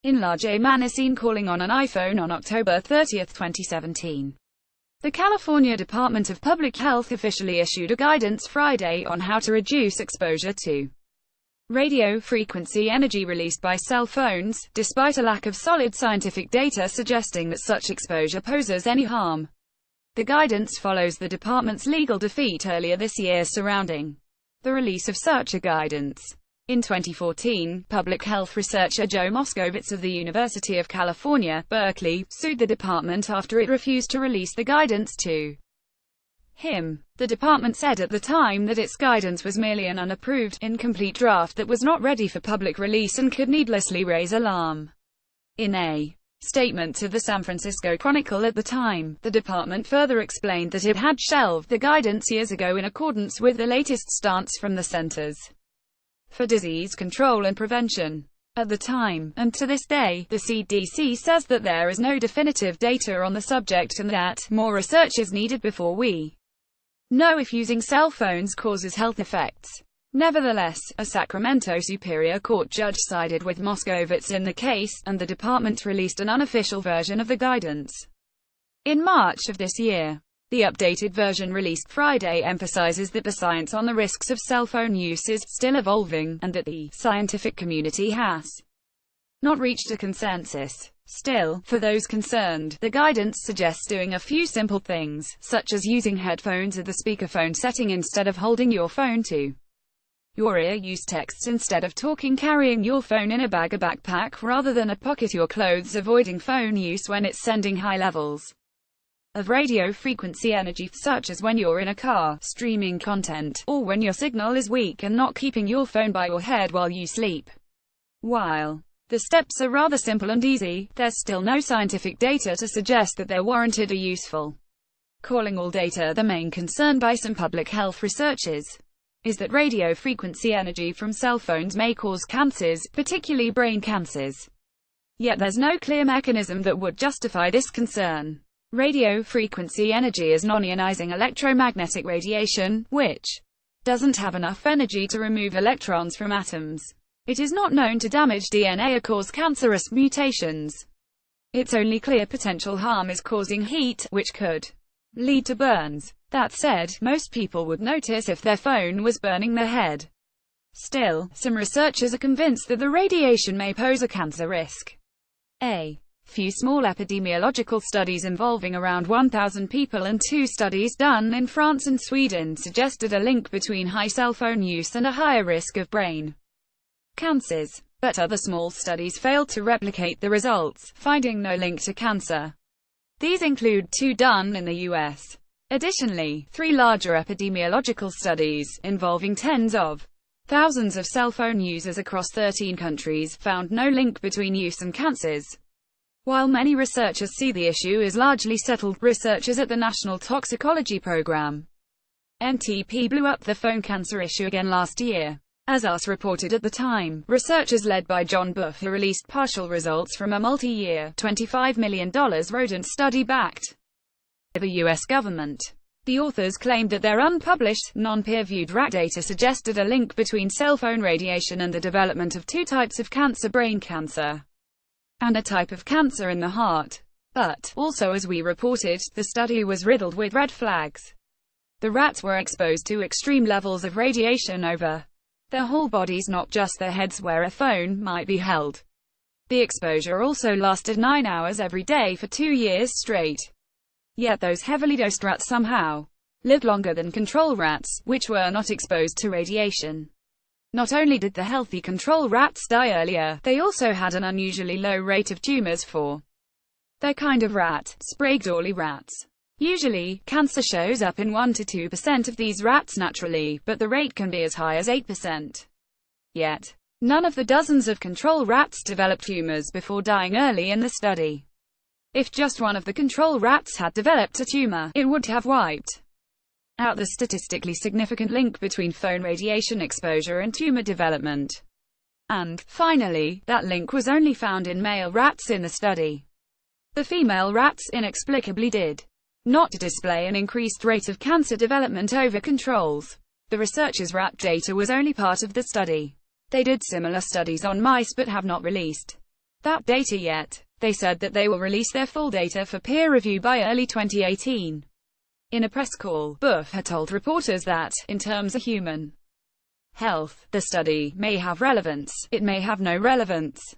Enlarge A man is seen calling on an iPhone on October 30, 2017. The California Department of Public Health officially issued a guidance Friday on how to reduce exposure to radio frequency energy released by cell phones, despite a lack of solid scientific data suggesting that such exposure poses any harm. The guidance follows the department's legal defeat earlier this year surrounding the release of such a guidance. In 2014, public health researcher Joel Moskowitz of the University of California, Berkeley, sued the department after it refused to release the guidance to him. The department said at the time that its guidance was merely an unapproved, incomplete draft that was not ready for public release and could needlessly raise alarm. In a statement to the San Francisco Chronicle at the time, the department further explained that it had shelved the guidance years ago in accordance with the latest stance from the Centers for Disease Control and Prevention. At the time, and to this day, the CDC says that there is no definitive data on the subject and that more research is needed before we know if using cell phones causes health effects. Nevertheless, a Sacramento Superior Court judge sided with Moskowitz in the case, and the department released an unofficial version of the guidance in March of this year. The updated version released Friday emphasizes that the science on the risks of cell phone use is still evolving, and that the scientific community has not reached a consensus. Still, for those concerned, the guidance suggests doing a few simple things, such as using headphones at the speakerphone setting instead of holding your phone to your ear, use texts instead of talking, carrying your phone in a bag or backpack rather than a pocket, your clothes, avoiding phone use when it's sending high levels of radio frequency energy, such as when you're in a car, streaming content, or when your signal is weak, and not keeping your phone by your head while you sleep. While the steps are rather simple and easy, there's still no scientific data to suggest that they're warranted or useful. Calling all data, the main concern by some public health researchers is that radio frequency energy from cell phones may cause cancers, particularly brain cancers. Yet there's no clear mechanism that would justify this concern. Radio frequency energy is non-ionizing electromagnetic radiation, which doesn't have enough energy to remove electrons from atoms. It is not known to damage DNA or cause cancerous mutations. Its only clear potential harm is causing heat, which could lead to burns. That said, most people would notice if their phone was burning their head. Still, some researchers are convinced that the radiation may pose a cancer risk. A few small epidemiological studies involving around 1,000 people and 2 studies done in France and Sweden suggested a link between high cell phone use and a higher risk of brain cancers. But other small studies failed to replicate the results, finding no link to cancer. These include 2 done in the US. Additionally, 3 larger epidemiological studies, involving tens of thousands of cell phone users across 13 countries, found no link between use and cancers. While many researchers see the issue as largely settled, researchers at the National Toxicology Program (NTP) blew up the phone cancer issue again last year. As US reported at the time, researchers led by John Buffer released partial results from a multi-year, $25 million rodent study backed by the US government. The authors claimed that their unpublished, non-peer-reviewed rat data suggested a link between cell phone radiation and the development of 2 types of cancer: brain cancer and a type of cancer in the heart. But, also as we reported, the study was riddled with red flags. The rats were exposed to extreme levels of radiation over their whole bodies, not just their heads where a phone might be held. The exposure also lasted 9 hours every day for 2 years straight. Yet those heavily dosed rats somehow lived longer than control rats, which were not exposed to radiation. Not only did the healthy control rats die earlier, they also had an unusually low rate of tumors for their kind of rat, Sprague-Dawley rats. Usually, cancer shows up in 1 to 2% of these rats naturally, but the rate can be as high as 8%. Yet, none of the dozens of control rats developed tumors before dying early in the study. If just one of the control rats had developed a tumor, it would have wiped out the statistically significant link between phone radiation exposure and tumor development. And, finally, that link was only found in male rats in the study. The female rats inexplicably did not display an increased rate of cancer development over controls. The researchers' rat data was only part of the study. They did similar studies on mice but have not released that data yet. They said that they will release their full data for peer review by early 2018. In a press call, Buff had told reporters that, in terms of human health, the study may have relevance, it may have no relevance.